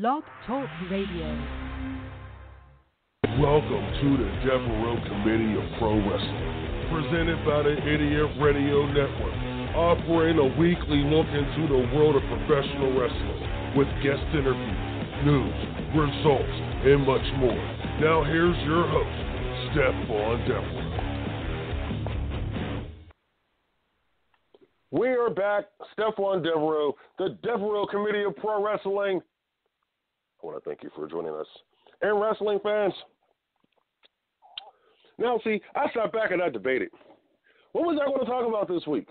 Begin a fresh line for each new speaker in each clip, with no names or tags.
Blog Talk Radio.
Welcome to the Devereux Committee of Pro Wrestling, presented by the Idiot Radio Network, offering a weekly look into the world of professional wrestling with guest interviews, news, results, and much more. Now here's your host, Stephon Devereux. We are back, Stephon Devereux, the Devereux Committee of Pro Wrestling. I want to thank you for joining us. And wrestling fans, now see, I sat back and I debated. What was I going to talk about this week?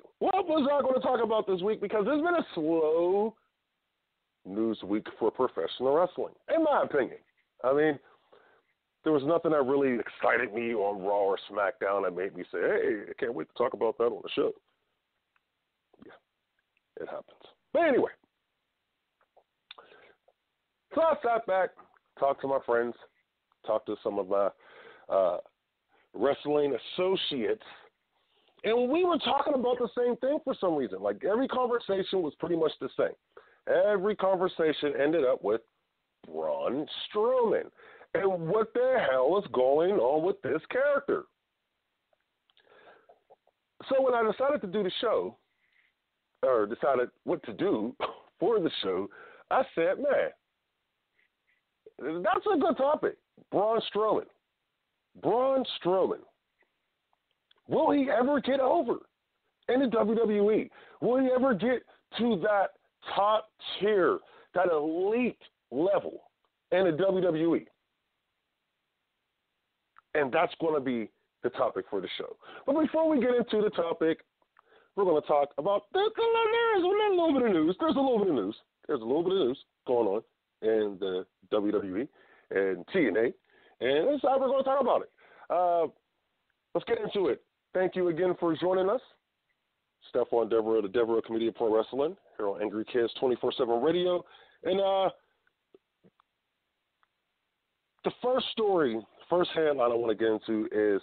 Because it's been a slow news week for professional wrestling, in my opinion. I mean, there was nothing that really excited me on Raw or SmackDown that made me say, hey, I can't wait to talk about that on the show. Yeah, it happens. But anyway, so I sat back, talked to my friends, talked to some of my wrestling associates, and we were talking about the same thing for some reason. Like, every conversation was pretty much the same. Every conversation ended up with Braun Stroman. And what the hell is going on with this character? So when I decided to do the show, or decided what to do for the show, I said, man, that's a good topic. Braun Stroman. Will he ever get over in the WWE? Will he ever get to that top tier, that elite level in the WWE? And that's going to be the topic for the show. But before we get into the topic, we're going to talk about there's a little bit of news. There's a little bit of news going on in the WWE and TNA, and that's how we're going to talk about it. Let's get into it. Thank you again for joining us. Stephon Devereux, the Devereux Committee of Pro Wrestling, here on Angry Kids 24/7 Radio. And the first headline I want to get into is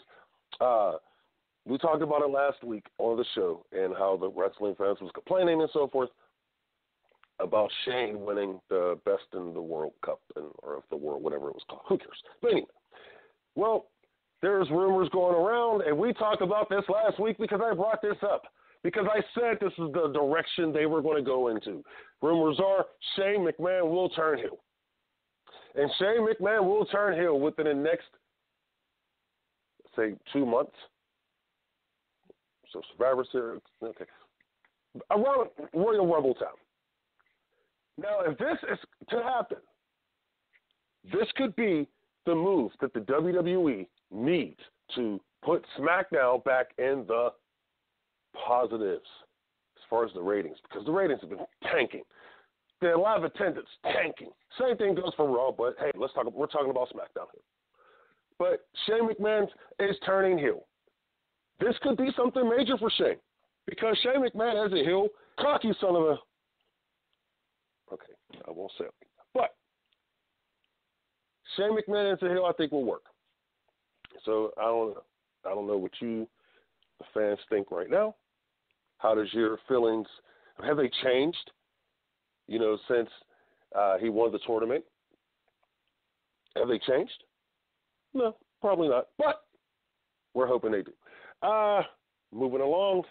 we talked about it last week on the show and how the wrestling fans was complaining and so forth about Shane winning the Best in the World Cup or of the world, whatever it was called. Who cares? But anyway, well, there's rumors going around, and we talked about this last week because I brought this up. Because I said this is the direction they were going to go into. Rumors are Shane McMahon will turn heel. And Shane McMahon will turn heel within the next, say, 2 months. So Survivor Series, okay. Around Royal Rumble time. Now, if this is to happen, this could be the move that the WWE needs to put SmackDown back in the positives as far as the ratings, because the ratings have been tanking. The live attendance tanking. Same thing goes for Raw, but hey, we're talking about SmackDown here. But Shane McMahon is turning heel. This could be something major for Shane, because Shane McMahon as a heel, cocky son of a. Okay, I won't say it. But Shane McMahon as a heel, I think will work. So I don't know what you, the fans, think right now. How does your feelings, have they changed, since he won the tournament? Have they changed? No, probably not. But we're hoping they do. Moving along,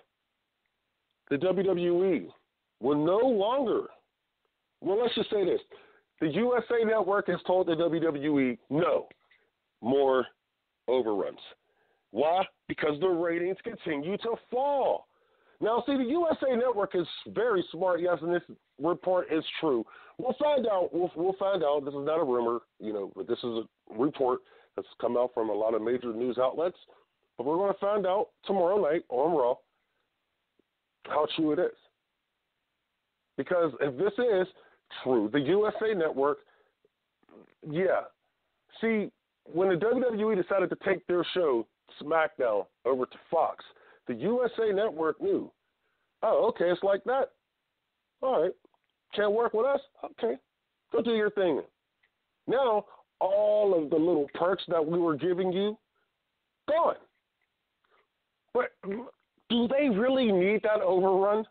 the WWE will no longer, well, let's just say this. The USA Network has told the WWE no more overruns. Why? Because the ratings continue to fall. Now, see, the USA Network is very smart. Yes, and this report is true. We'll find out. We'll find out. This is not a rumor, but this is a report that's come out from a lot of major news outlets. But we're going to find out tomorrow night on Raw how true it is. Because if this is true, the USA Network, yeah. See, when the WWE decided to take their show, SmackDown, over to Fox, the USA Network knew, oh, okay, it's like that. All right. Can't work with us? Okay. Go do your thing. Now, all of the little perks that we were giving you, gone. But do they really need that overrun?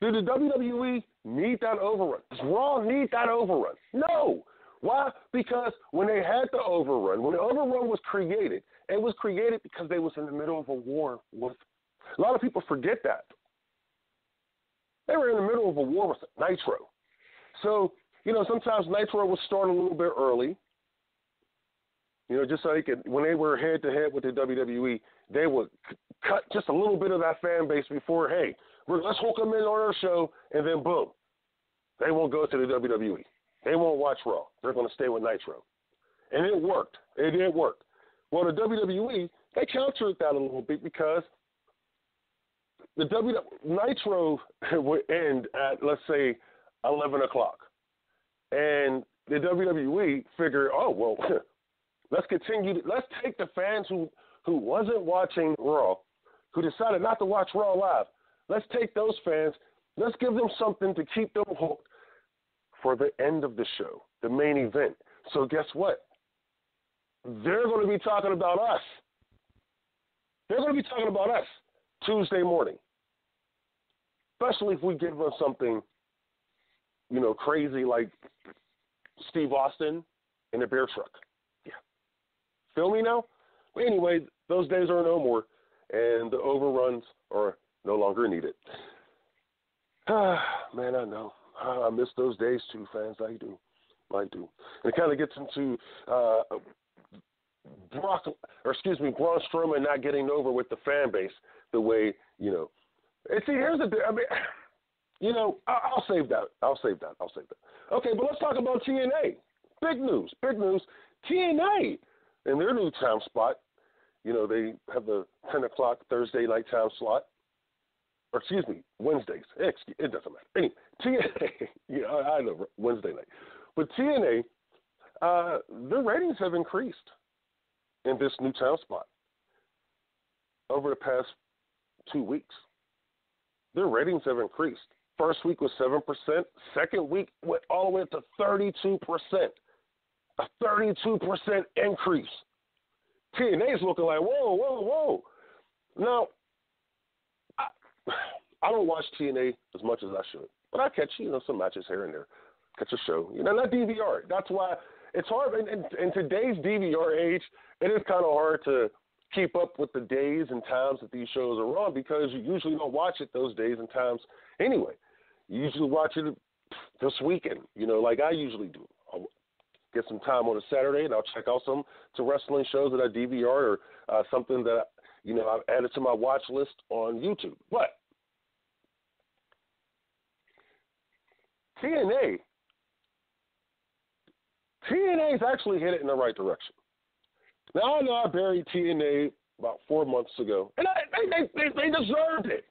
Do the WWE need that overrun? Does Raw need that overrun? No. Why? Because when they had the overrun, when the overrun was created, it was created because they was in the middle of a war with – a lot of people forget that. They were in the middle of a war with Nitro. So, sometimes Nitro would start a little bit early. Just so they could – when they were head-to-head with the WWE, they would cut just a little bit of that fan base before, hey, let's hook them in on our show, and then boom. They won't go to the WWE. They won't watch Raw. They're going to stay with Nitro. And it worked. It did work. Well, the WWE, they countered that a little bit because the Nitro would end at, let's say, 11 o'clock. And the WWE figured, oh, well, let's continue. Let's take the fans who wasn't watching Raw, who decided not to watch Raw live. Let's take those fans. Let's give them something to keep them hooked for the end of the show, the main event. So guess what? They're going to be talking about us. They're going to be talking about us Tuesday morning, especially if we give them something, crazy like Steve Austin in a beer truck. Yeah. Feel me now? Anyway, those days are no more, and the overruns are no longer needed. Man, I know. I miss those days too, fans. I do. And it kind of gets into Braun Stroman not getting over with the fan base the way, And see, here's the thing. I mean, I'll save that. Okay, but let's talk about TNA. Big news. TNA in their new time spot. They have the 10 o'clock Thursday night time slot. Or Wednesdays. It doesn't matter. Anyway, TNA, I know, Wednesday night. But TNA, their ratings have increased in this new time spot over the past 2 weeks. Their ratings have increased. First week was 7%. Second week went all the way up to 32%. A 32% increase. TNA's looking like, whoa. Now, I don't watch TNA as much as I should, but I catch, some matches here and there. Catch a show. Not DVR. That's why it's hard. In today's DVR age, it is kind of hard to keep up with the days and times that these shows are on because you usually don't watch it those days and times anyway. You usually watch it this weekend, like I usually do. I'll get some time on a Saturday and I'll check out some wrestling shows that I DVR or something that, I've added to my watch list on YouTube. But TNA's actually headed in the right direction. Now, I know I buried TNA about 4 months ago, and they deserved it.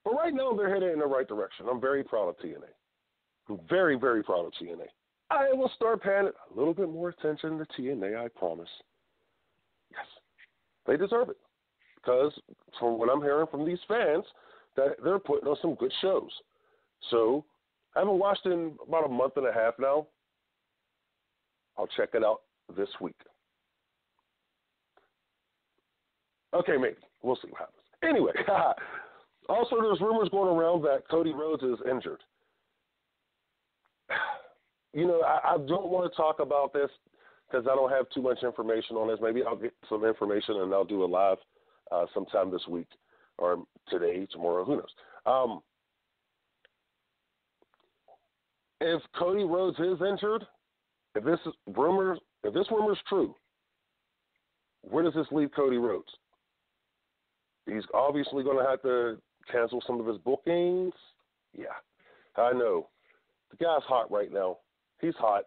But right now, they're headed in the right direction. I'm very proud of TNA. I'm very, very proud of TNA. I will start paying a little bit more attention to TNA, I promise. Yes, they deserve it. Because from what I'm hearing from these fans, that they're putting on some good shows. So I haven't watched it in about a month and a half now. I'll check it out this week. Okay, maybe. We'll see what happens. Anyway, also there's rumors going around that Cody Rhodes is injured. I don't want to talk about this because I don't have too much information on this. Maybe I'll get some information and I'll do a live sometime this week or today, tomorrow, who knows. If Cody Rhodes is injured, if this rumor is true, where does this leave Cody Rhodes? He's obviously going to have to cancel some of his bookings. Yeah, I know. The guy's hot right now. He's hot.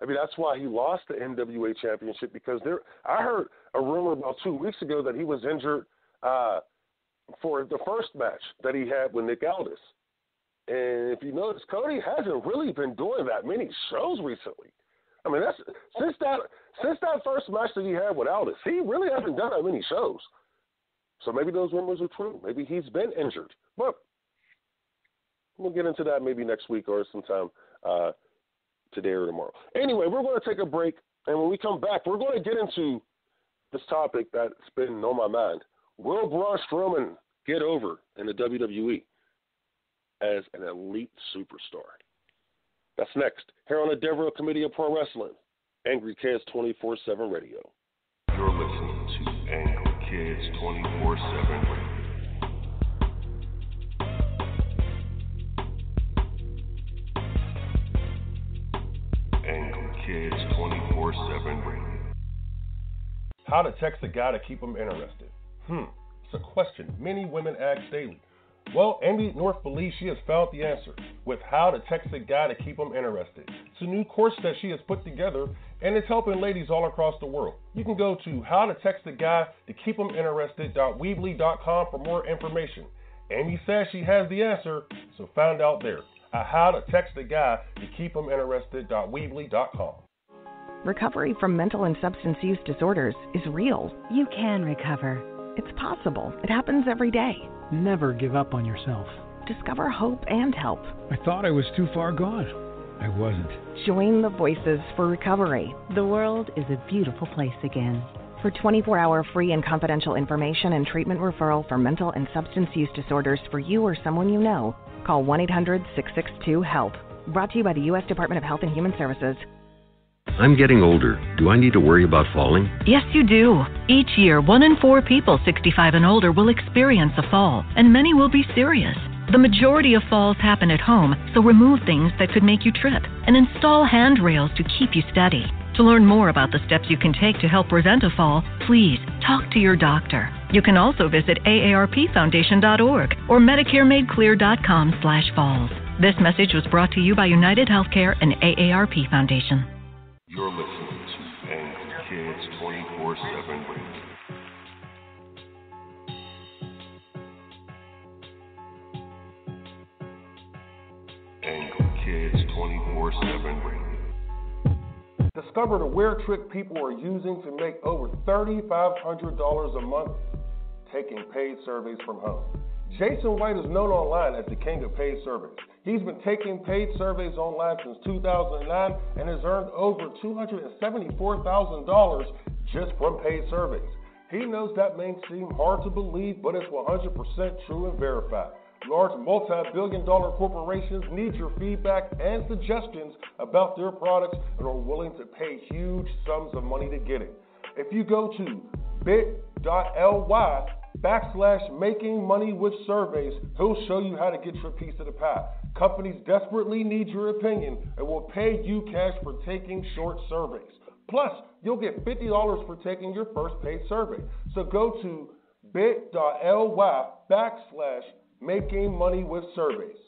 I mean, that's why he lost the NWA Championship because I heard a rumor about 2 weeks ago that he was injured for the first match that he had with Nick Aldis. And if you notice, Cody hasn't really been doing that many shows recently. I mean, that's since that first match that he had with Aldis, he really hasn't done that many shows. So maybe those rumors are true. Maybe he's been injured. But we'll get into that maybe next week or sometime today or tomorrow. Anyway, we're going to take a break, and when we come back, we're going to get into this topic that's been on my mind. Will Braun Stroman get over in the WWE? as an elite superstar. That's next, here on the Devereux Committee of Pro Wrestling, Angry Kids 24/7 Radio.
You're listening to Angry Kids 24/7 Radio. Angry Kids 24/7 Radio.
How to text a guy to keep him interested? It's a question many women ask daily. Well, Amy North believes she has found the answer with How to Text a Guy to Keep Him Interested. It's a new course that she has put together, and it's helping ladies all across the world. You can go to howtotextaguy-to-keep-him-interested.weebly.com for more information. Amy says she has the answer, so find out there at howtotextaguy-to-keep-him-interested.weebly.com.
Recovery from mental and substance use disorders is real.
You can recover.
It's possible. It happens every day.
Never give up on yourself.
Discover hope and help.
I thought I was too far gone. I wasn't.
Join the Voices for Recovery.
The world is a beautiful place again.
For 24-hour free and confidential information and treatment referral for mental and substance use disorders for you or someone you know, call 1-800-662-HELP. Brought to you by the U.S. Department of Health and Human Services.
I'm getting older. Do I need to worry about falling?
Yes, you do. Each year, 1 in 4 people 65 and older will experience a fall, and many will be serious. The majority of falls happen at home, so remove things that could make you trip and install handrails to keep you steady. To learn more about the steps you can take to help prevent a fall, please talk to your doctor. You can also visit aarpfoundation.org or medicaremadeclear.com/falls. This message was brought to you by United Healthcare and AARP Foundation.
You're listening to Angry Kids 24/7 Radio. Angry Kids 24/7 Radio.
Discover the weird trick people are using to make over $3,500 a month taking paid surveys from home. Jason White is known online as the king of paid surveys. He's been taking paid surveys online since 2009 and has earned over $274,000 just from paid surveys. He knows that may seem hard to believe, but it's 100% true and verified. Large multi-billion-dollar corporations need your feedback and suggestions about their products and are willing to pay huge sums of money to get it. If you go to bit.ly/makingmoneywithsurveys, he'll show you how to get your piece of the pie. Companies desperately need your opinion and will pay you cash for taking short surveys. Plus, you'll get $50 for taking your first paid survey. So go to bit.ly/makingmoneywithsurveys.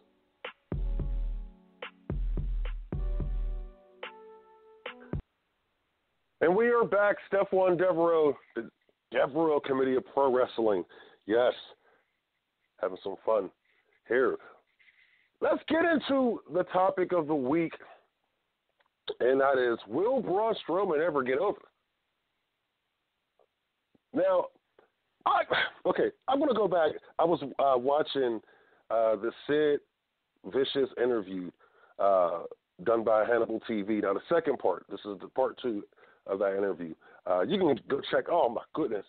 And we are back. Stephon Devereux, the Devereux Committee of Pro Wrestling. Yes, having some fun here. Let's get into the topic of the week, and that is, will Braun Stroman ever get over? Now, I'm going to go back. I was watching the Sid Vicious interview done by Hannibal TV. Now, the second part, this is the part 2 of that interview. You can go check. Oh, my goodness.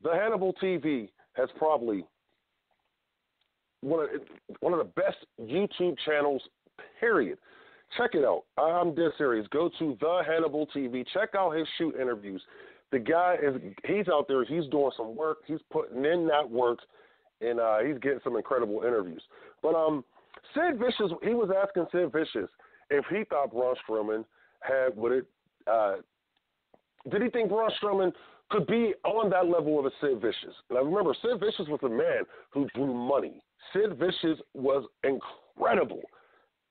The Hannibal TV has probably one of the best YouTube channels, period. Check it out. I'm dead serious. Go to the Hannibal TV. Check out his shoot interviews. The guy he's out there. He's doing some work. He's putting in that work, and he's getting some incredible interviews. But Sid Vicious, he was asking Sid Vicious if he thought Braun Strowman did he think Braun Strowman could be on that level of a Sid Vicious? Now remember, Sid Vicious was a man who drew money. Sid Vicious was incredible.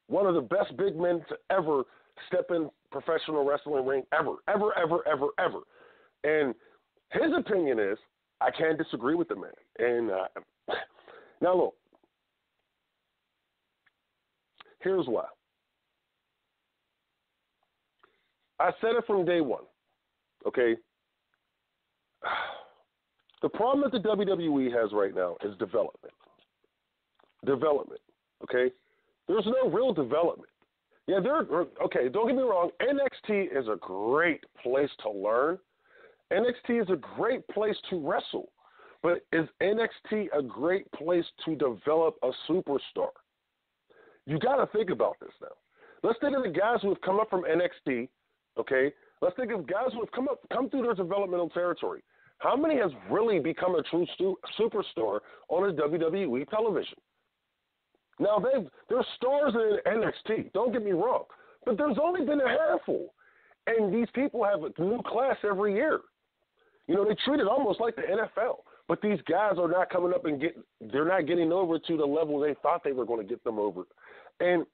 One of the best big men to ever step in professional wrestling ring ever. And his opinion is, I can't disagree with the man. And now look, here's why. I said it from day one, okay? The problem that the WWE has right now is development. Okay? There's no real development. Yeah, okay, don't get me wrong. NXT is a great place to learn. NXT is a great place to wrestle. But is NXT a great place to develop a superstar? You got to think about this now. Let's think of the guys who have come up from NXT, okay? Let's think of guys who have come through their developmental territory. How many has really become a true superstar on a WWE television? Now, they're stars in NXT, don't get me wrong, but there's only been a handful. And these people have a new class every year. You know, they treat it almost like the NFL. But these guys are not coming up and they're not getting over to the level they thought they were going to get them over. And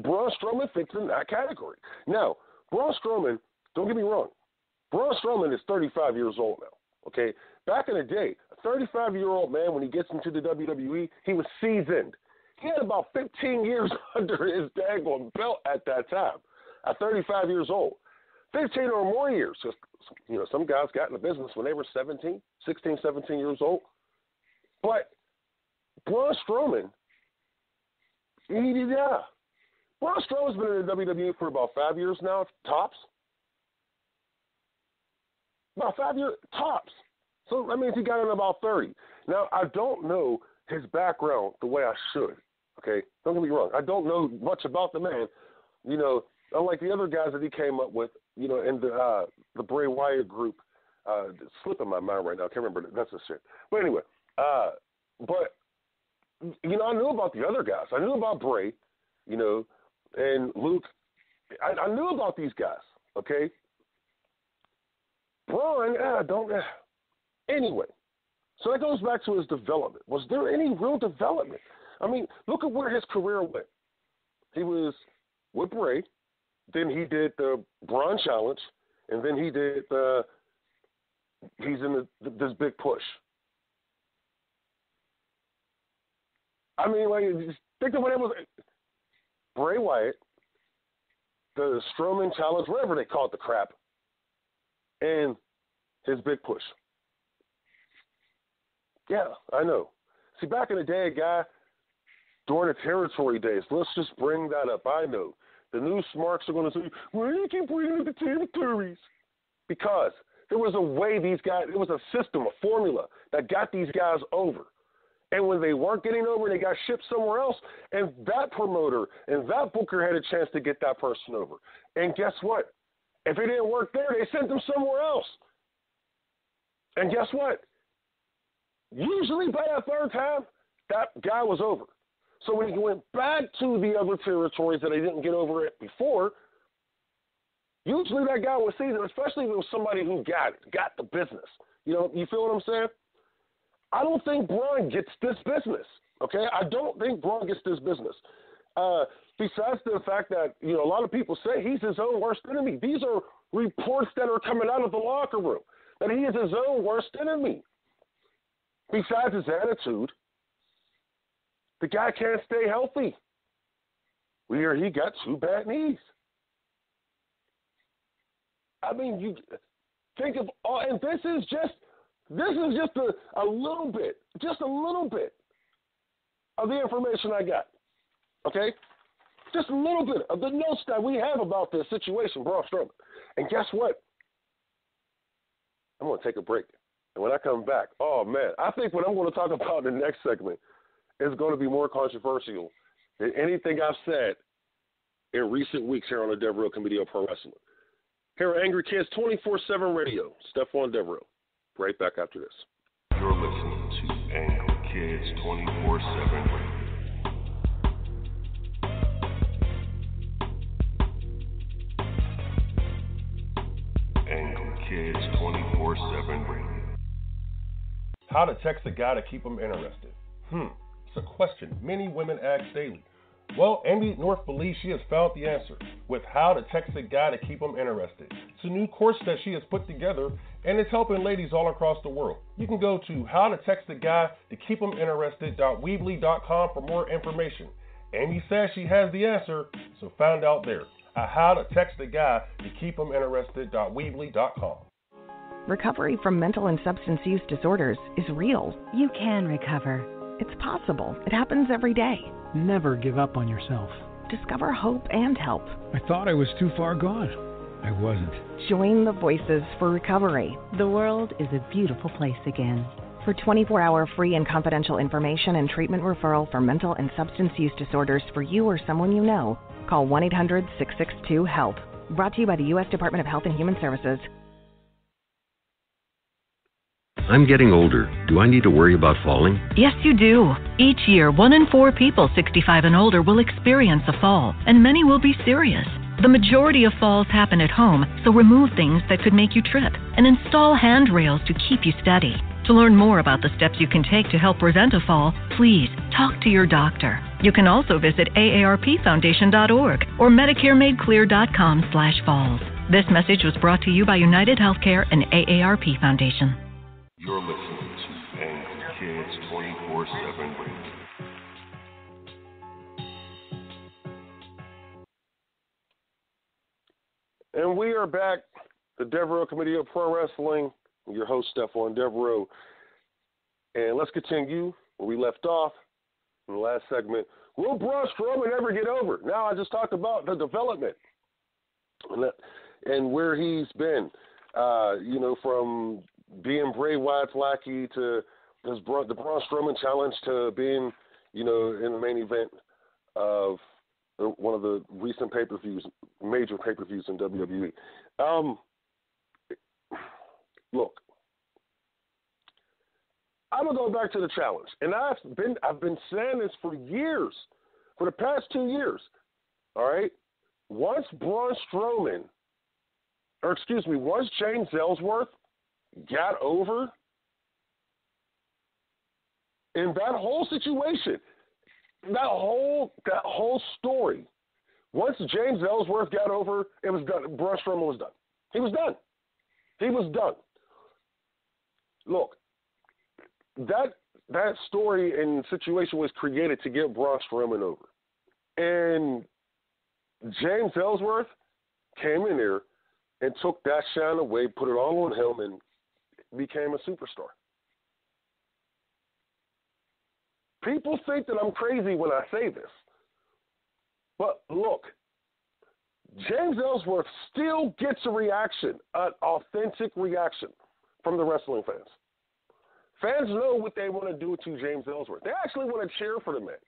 Braun Stroman fits in that category. Now, Braun Stroman, don't get me wrong, Braun Stroman is 35 years old now, okay? Back in the day, a 35-year-old man, when he gets into the WWE, he was seasoned. He had about 15 years under his daggone belt at that time, at 35 years old. 15 or more years. Just, you know, some guys got in the business when they were 16, 17 years old. But Braun Stroman, Braun Stroman's been in the WWE for about 5 years now, tops. About 5 years, tops. So that means he got in about 30. Now, I don't know his background the way I should, okay? Don't get me wrong. I don't know much about the man, you know, unlike the other guys that he came up with, you know, in the Bray Wyatt group. It's slipping my mind right now. I can't remember. That's a shit. But anyway, but, you know, I knew about the other guys. I knew about Bray, you know, and Luke. I knew about these guys, okay? Braun, anyway, so that goes back to his development. Was there any real development? I mean, look at where his career went. He was with Bray. Then he did the Braun Challenge, and then he did he's in this big push. I mean, like, just think of what it was. Bray Wyatt, the Strowman Challenge, whatever they call it, the crap, and his big push. Yeah, I know. See, back in the day, a guy, during the territory days, let's just bring that up. I know. The new smarks are going to say, why do you keep bringing up the territories? Because there was a way these guys, it was a system, a formula that got these guys over. And when they weren't getting over, they got shipped somewhere else, and that promoter and that booker had a chance to get that person over. And guess what? If it didn't work there, they sent them somewhere else. And guess what? Usually by that third time, that guy was over. So when he went back to the other territories that they didn't get over it before, usually that guy was seasoned, especially if it was somebody who got the business. You know, you feel what I'm saying? I don't think Braun gets this business, okay? I don't think Braun gets this business. Besides the fact that, you know, a lot of people say he's his own worst enemy. These are reports that are coming out of the locker room, that he is his own worst enemy. Besides his attitude, the guy can't stay healthy. We hear he got 2 bad knees. I mean, you think of all, and this is just a little bit of the information I got. Okay? Just a little bit of the notes that we have about this situation, Braun Strowman. And guess what? I'm going to take a break. And when I come back, oh, man, I think what I'm going to talk about in the next segment is going to be more controversial than anything I've said in recent weeks here on the Devereux Committee of Pro Wrestling. Here at Angry Kids 24/7 Radio, Stephon Devereux. Right back after this.
You're listening to Angry Kids 24/7 Radio. Angry Kids 24/7 Radio.
How to text a guy to keep him interested? It's a question many women ask daily. Well, Amy North believes she has found the answer with How to Text a Guy to Keep Him Interested. It's a new course that she has put together, and it's helping ladies all across the world. You can go to howtotextaguy-to-keep-him-interested.weebly.com for more information. Amy says she has the answer, so find out there at howtotextaguy-to-keep-him-interested.weebly.com.
Recovery from mental and substance use disorders is real.
You can recover.
It's possible. It happens every day.
Never give up on yourself.
Discover hope and help.
I thought I was too far gone. I wasn't.
Join the Voices for Recovery.
The world is a beautiful place again.
For 24-hour free and confidential information and treatment referral for mental and substance use disorders for you or someone you know, call 1-800-662-HELP. Brought to you by the U.S. Department of Health and Human Services.
I'm getting older. Do I need to worry about falling?
Yes, you do. Each year, 1 in 4 people 65 and older will experience a fall, and many will be serious. The majority of falls happen at home, so remove things that could make you trip and install handrails to keep you steady. To learn more about the steps you can take to help prevent a fall, please talk to your doctor. You can also visit aarpfoundation.org or medicaremadeclear.com/falls. This message was brought to you by United Healthcare and AARP Foundation.
You're listening to Angry Kids 24/7 Radio.
And we are back, the Devereux Committee of Pro Wrestling. I'm your host, Stephon Devereux. And let's continue where we left off in the last segment. Will Braun Stroman ever get over? Now, I just talked about the development and where he's been, from being Bray Wyatt's lackey to the Braun Strowman challenge to being, in the main event of one of the recent major pay-per-views in WWE. Look, I'm gonna go back to the challenge, and I've been saying this for years, for the past 2 years. All right, once James Ellsworth got over in that whole situation, that whole story. Once James Ellsworth got over, it was done. Braun Strowman was done. He was done. Look, that story and situation was created to get Braun Strowman over, and James Ellsworth came in there and took that shine away, put it all on him, and became a superstar. People think that I'm crazy when I say this. But look, James Ellsworth still gets a reaction, an authentic reaction from the wrestling fans. Fans know what they want to do to James Ellsworth. They actually want to cheer for the man.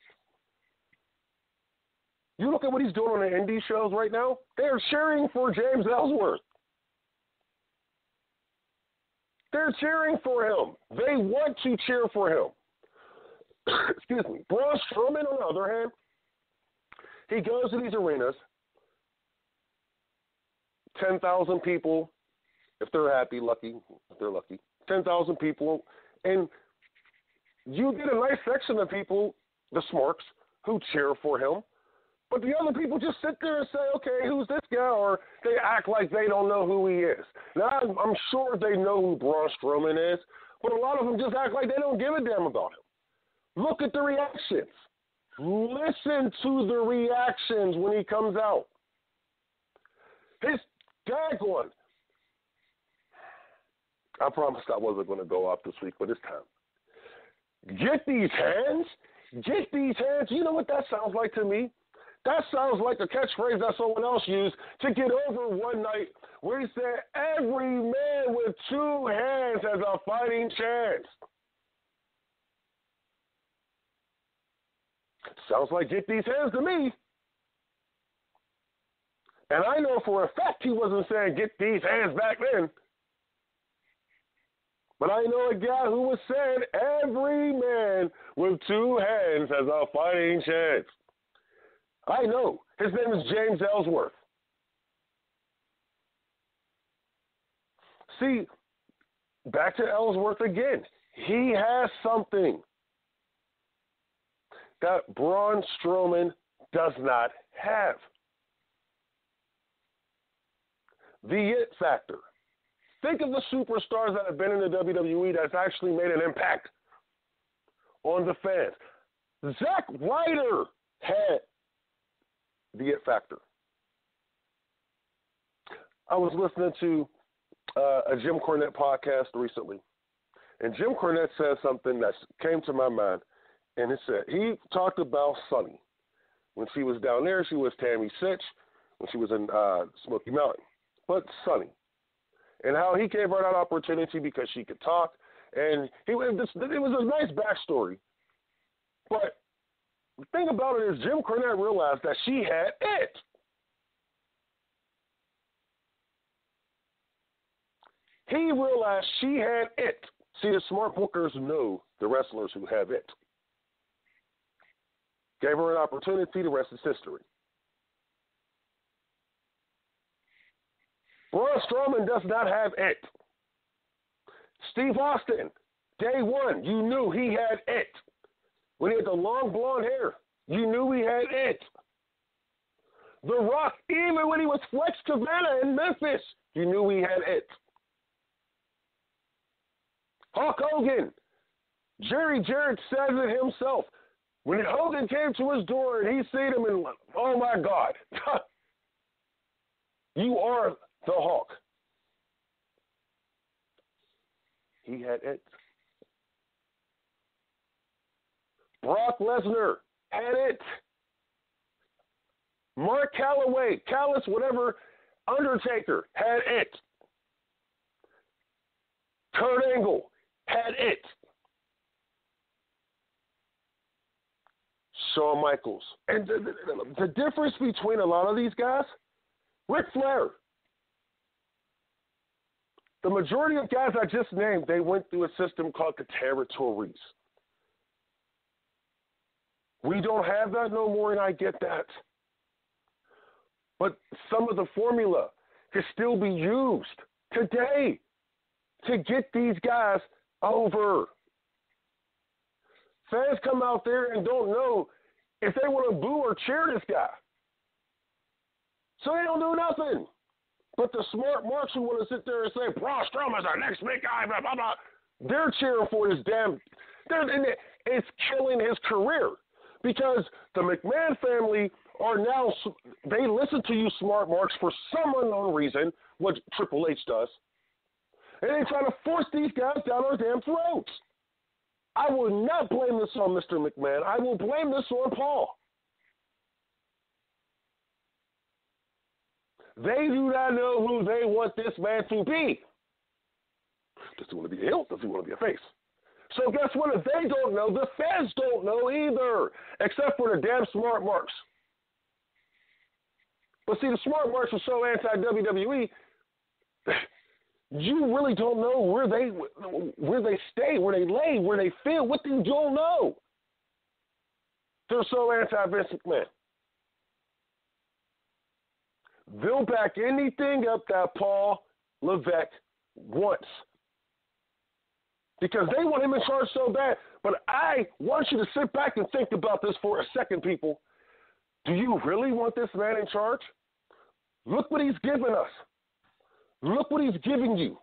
You look at what he's doing on the indie shows right now, they are cheering for James Ellsworth. They're cheering for him. They want to cheer for him. Excuse me. Braun Strowman, on the other hand, he goes to these arenas, 10,000 people, if they're happy, lucky, if they're lucky, 10,000 people, and you get a nice section of people, the smarks, who cheer for him, but the other people just sit there and say, okay, who's this guy, or they act like they don't know who he is. Now, I'm sure they know who Braun Strowman is, but a lot of them just act like they don't give a damn about him. Look at the reactions. Listen to the reactions when he comes out. His daggone. I promised I wasn't going to go off this week, but it's time. Get these hands. Get these hands. You know what that sounds like to me? That sounds like a catchphrase that someone else used to get over one night where he said, every man with 2 hands has a fighting chance. Sounds like get these hands to me. And I know for a fact he wasn't saying get these hands back then. But I know a guy who was saying every man with 2 hands has a fighting chance. I know. His name is James Ellsworth. See, back to Ellsworth again. He has something that Braun Strowman does not have. The it factor. Think of the superstars that have been in the WWE that's actually made an impact on the fans. Zack Ryder had the it factor. I was listening to a Jim Cornette podcast recently, and Jim Cornette said something that came to my mind. And it said, he talked about Sunny. When she was down there, she was Tammy Sitch. When she was in Smoky Mountain. But Sunny. And how he gave her that opportunity because she could talk And it was a nice backstory. But the thing about it is Jim Cornette realized that she had it. He realized she had it. See, the smart bookers know the wrestlers who have it. Gave her an opportunity, the rest is history. Braun Stroman does not have it. Steve Austin, day one, you knew he had it. When he had the long blonde hair, you knew he had it. The Rock, even when he was Flex Cavana in Memphis, you knew he had it. Hulk Hogan, Jerry Jarrett says it himself. When Hogan came to his door and he seen him and, oh my God, you are the Hulk. He had it. Brock Lesnar had it. Mark Calloway, Callis, whatever, Undertaker had it. Kurt Angle had it. Shawn Michaels. And the difference between a lot of these guys, Ric Flair. The majority of guys I just named, they went through a system called the territories. We don't have that no more, and I get that. But some of the formula can still be used today to get these guys over. Fans come out there and don't know if they want to boo or cheer this guy. So they don't do nothing. But the smart marks who want to sit there and say, Braun Strowman's our next big guy, blah, blah, blah, they're cheering for this damn. It's killing his career. Because the McMahon family are now, they listen to you smart marks for some unknown reason, what Triple H does. And they try to force these guys down our damn throats. I will not blame this on Mr. McMahon. I will blame this on Paul. They do not know who they want this man to be. Does he want to be a heel? Does he want to be a face? So guess what? If they don't know, the fans don't know either, except for the damn smart marks. But see, the smart marks are so anti-WWE, you really don't know where they stay, where they lay, where they feel, what they don't know. They're so anti-Vince McMahon. They'll back anything up that Paul Levesque wants. Because they want him in charge so bad. But I want you to sit back and think about this for a second, people. Do you really want this man in charge? Look what he's given us. Look what he's giving you.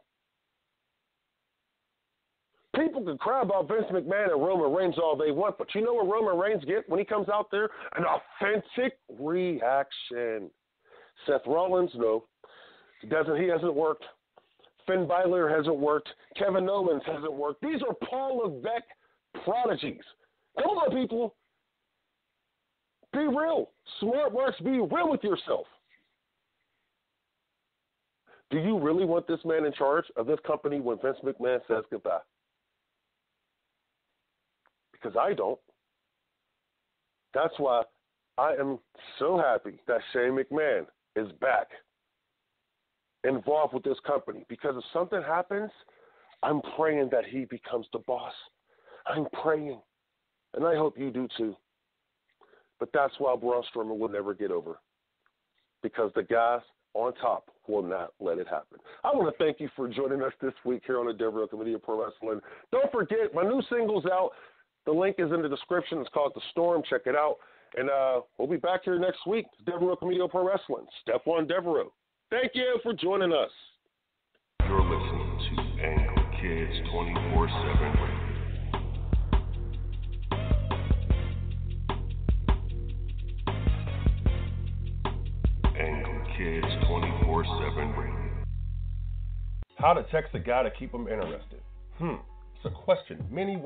People can cry about Vince McMahon and Roman Reigns all they want, but you know what Roman Reigns gets when he comes out there? An authentic reaction. Seth Rollins, no. He hasn't worked. Finn Balor hasn't worked. Kevin Owens hasn't worked. These are Paul Levesque prodigies. Come on, people. Be real. Smart marks, be real with yourself. Do you really want this man in charge of this company when Vince McMahon says goodbye? Because I don't. That's why I am so happy that Shane McMahon is back, involved with this company. Because if something happens, I'm praying that he becomes the boss. I'm praying. And I hope you do too. But that's why Braun Strowman will never get over. Because the guys on top will not let it happen. I want to thank you for joining us this week here on the Devereux Committee of Pro Wrestling. Don't forget, my new single's out. The link is in the description. It's called The Storm. Check it out. And we'll be back here next week. Devereux Committee of Pro Wrestling. Stephon Devereux. Thank you for joining us.
You're listening to Angle Kids 24/7 Radio. Angle Kids 24/7 Radio.
How to text a guy to keep him interested? It's a question many